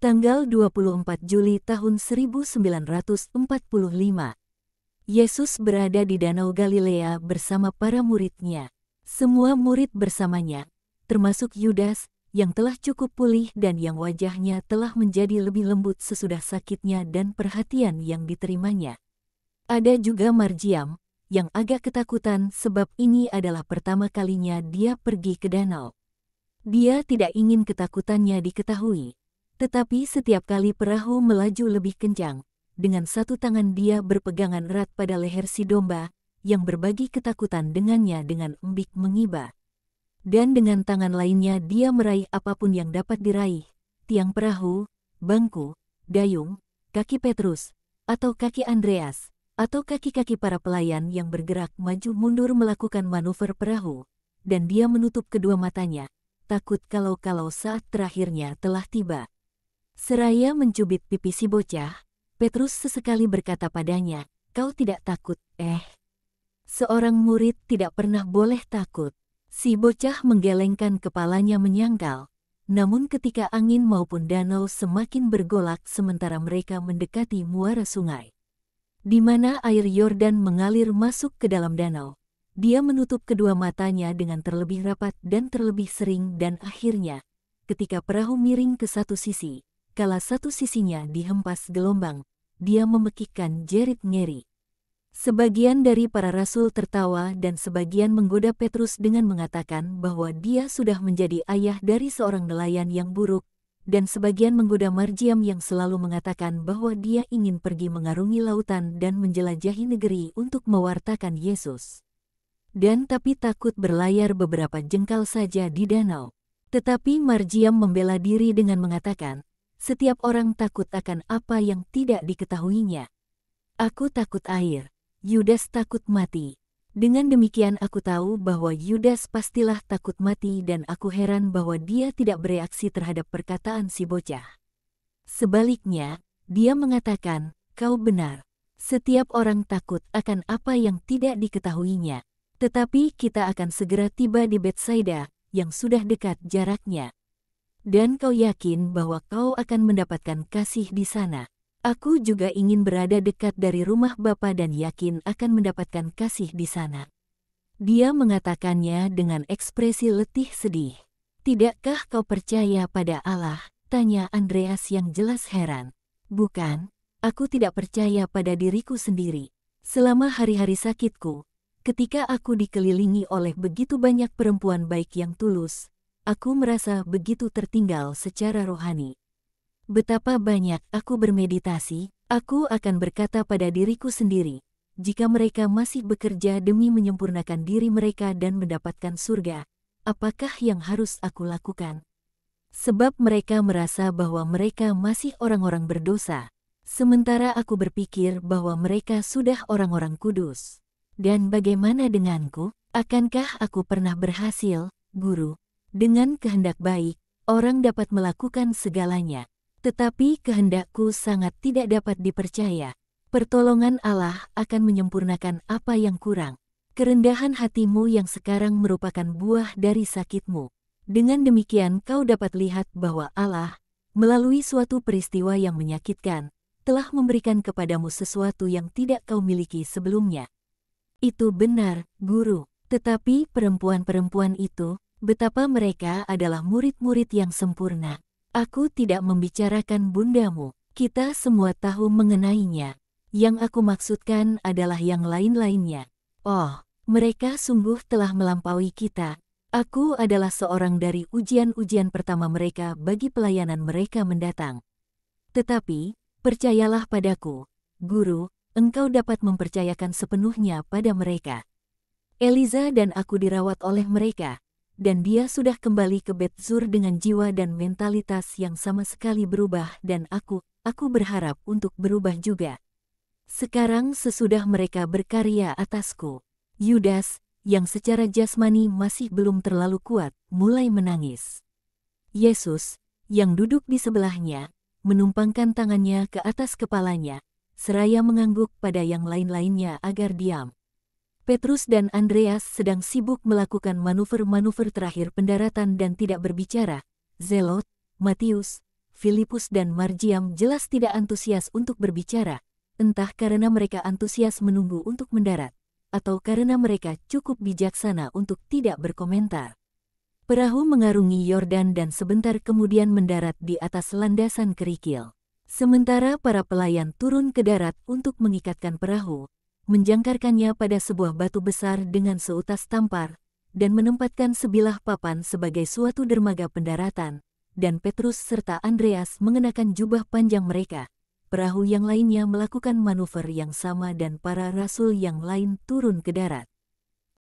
Tanggal 24 Juli tahun 1945, Yesus berada di Danau Galilea bersama para muridnya. Semua murid bersamanya, termasuk Yudas, yang telah cukup pulih dan yang wajahnya telah menjadi lebih lembut sesudah sakitnya dan perhatian yang diterimanya. Ada juga Marjiam, yang agak ketakutan sebab ini adalah pertama kalinya dia pergi ke danau. Dia tidak ingin ketakutannya diketahui. Tetapi setiap kali perahu melaju lebih kencang, dengan satu tangan dia berpegangan erat pada leher si domba, yang berbagi ketakutan dengannya dengan embik mengiba. Dan dengan tangan lainnya dia meraih apapun yang dapat diraih, tiang perahu, bangku, dayung, kaki Petrus, atau kaki Andreas, atau kaki-kaki para pelayan yang bergerak maju mundur melakukan manuver perahu, dan dia menutup kedua matanya, takut kalau saat terakhirnya telah tiba. Seraya mencubit pipi si bocah, Petrus sesekali berkata padanya, "Kau tidak takut, Seorang murid tidak pernah boleh takut. Si bocah menggelengkan kepalanya menyangkal. Namun ketika angin maupun danau semakin bergolak sementara mereka mendekati muara sungai, di mana air Yordan mengalir masuk ke dalam danau, dia menutup kedua matanya dengan terlebih rapat dan terlebih sering dan akhirnya, ketika perahu miring ke satu sisi, kala satu sisinya dihempas gelombang, dia memekikkan jerit ngeri. Sebagian dari para rasul tertawa dan sebagian menggoda Petrus dengan mengatakan bahwa dia sudah menjadi ayah dari seorang nelayan yang buruk, dan sebagian menggoda Marjiam yang selalu mengatakan bahwa dia ingin pergi mengarungi lautan dan menjelajahi negeri untuk mewartakan Yesus. Dan tapi takut berlayar beberapa jengkal saja di danau. Tetapi Marjiam membela diri dengan mengatakan, "Setiap orang takut akan apa yang tidak diketahuinya. Aku takut air. Yudas takut mati. Dengan demikian aku tahu bahwa Yudas pastilah takut mati dan aku heran bahwa dia tidak bereaksi terhadap perkataan si bocah." Sebaliknya, dia mengatakan, "Kau benar. Setiap orang takut akan apa yang tidak diketahuinya. Tetapi kita akan segera tiba di Betsaida, yang sudah dekat jaraknya. Dan kau yakin bahwa kau akan mendapatkan kasih di sana. Aku juga ingin berada dekat dari rumah Bapa dan yakin akan mendapatkan kasih di sana." Dia mengatakannya dengan ekspresi letih sedih. "Tidakkah kau percaya pada Allah?" tanya Andreas yang jelas heran. "Bukan, aku tidak percaya pada diriku sendiri. Selama hari-hari sakitku, ketika aku dikelilingi oleh begitu banyak perempuan baik yang tulus, aku merasa begitu tertinggal secara rohani. Betapa banyak aku bermeditasi, aku akan berkata pada diriku sendiri, jika mereka masih bekerja demi menyempurnakan diri mereka dan mendapatkan surga, apakah yang harus aku lakukan? Sebab mereka merasa bahwa mereka masih orang-orang berdosa, sementara aku berpikir bahwa mereka sudah orang-orang kudus. Dan bagaimana denganku? Akankah aku pernah berhasil, Guru? Dengan kehendak baik, orang dapat melakukan segalanya. Tetapi kehendakku sangat tidak dapat dipercaya. Pertolongan Allah akan menyempurnakan apa yang kurang. Kerendahan hatimu yang sekarang merupakan buah dari sakitmu. Dengan demikian kau dapat lihat bahwa Allah, melalui suatu peristiwa yang menyakitkan, telah memberikan kepadamu sesuatu yang tidak kau miliki sebelumnya. Itu benar, Guru. Tetapi perempuan-perempuan itu, betapa mereka adalah murid-murid yang sempurna. Aku tidak membicarakan bundamu, kita semua tahu mengenainya. Yang aku maksudkan adalah yang lain-lainnya. Oh, mereka sungguh telah melampaui kita. Aku adalah seorang dari ujian-ujian pertama mereka bagi pelayanan mereka mendatang. Tetapi, percayalah padaku, Guru, engkau dapat mempercayakan sepenuhnya pada mereka. Eliza dan aku dirawat oleh mereka, dan dia sudah kembali ke Bet Zur dengan jiwa dan mentalitas yang sama sekali berubah dan aku berharap untuk berubah juga. Sekarang sesudah mereka berkarya atasku, Yudas, yang secara jasmani masih belum terlalu kuat, mulai menangis. Yesus, yang duduk di sebelahnya, menumpangkan tangannya ke atas kepalanya, seraya mengangguk pada yang lain-lainnya agar diam. Petrus dan Andreas sedang sibuk melakukan manuver-manuver terakhir pendaratan dan tidak berbicara. Zelot, Matius, Filipus dan Margiam jelas tidak antusias untuk berbicara, entah karena mereka antusias menunggu untuk mendarat, atau karena mereka cukup bijaksana untuk tidak berkomentar. Perahu mengarungi Yordan dan sebentar kemudian mendarat di atas landasan kerikil. Sementara para pelayan turun ke darat untuk mengikatkan perahu, menjangkarkannya pada sebuah batu besar dengan seutas tampar, dan menempatkan sebilah papan sebagai suatu dermaga pendaratan, dan Petrus serta Andreas mengenakan jubah panjang mereka. Perahu yang lainnya melakukan manuver yang sama dan para rasul yang lain turun ke darat.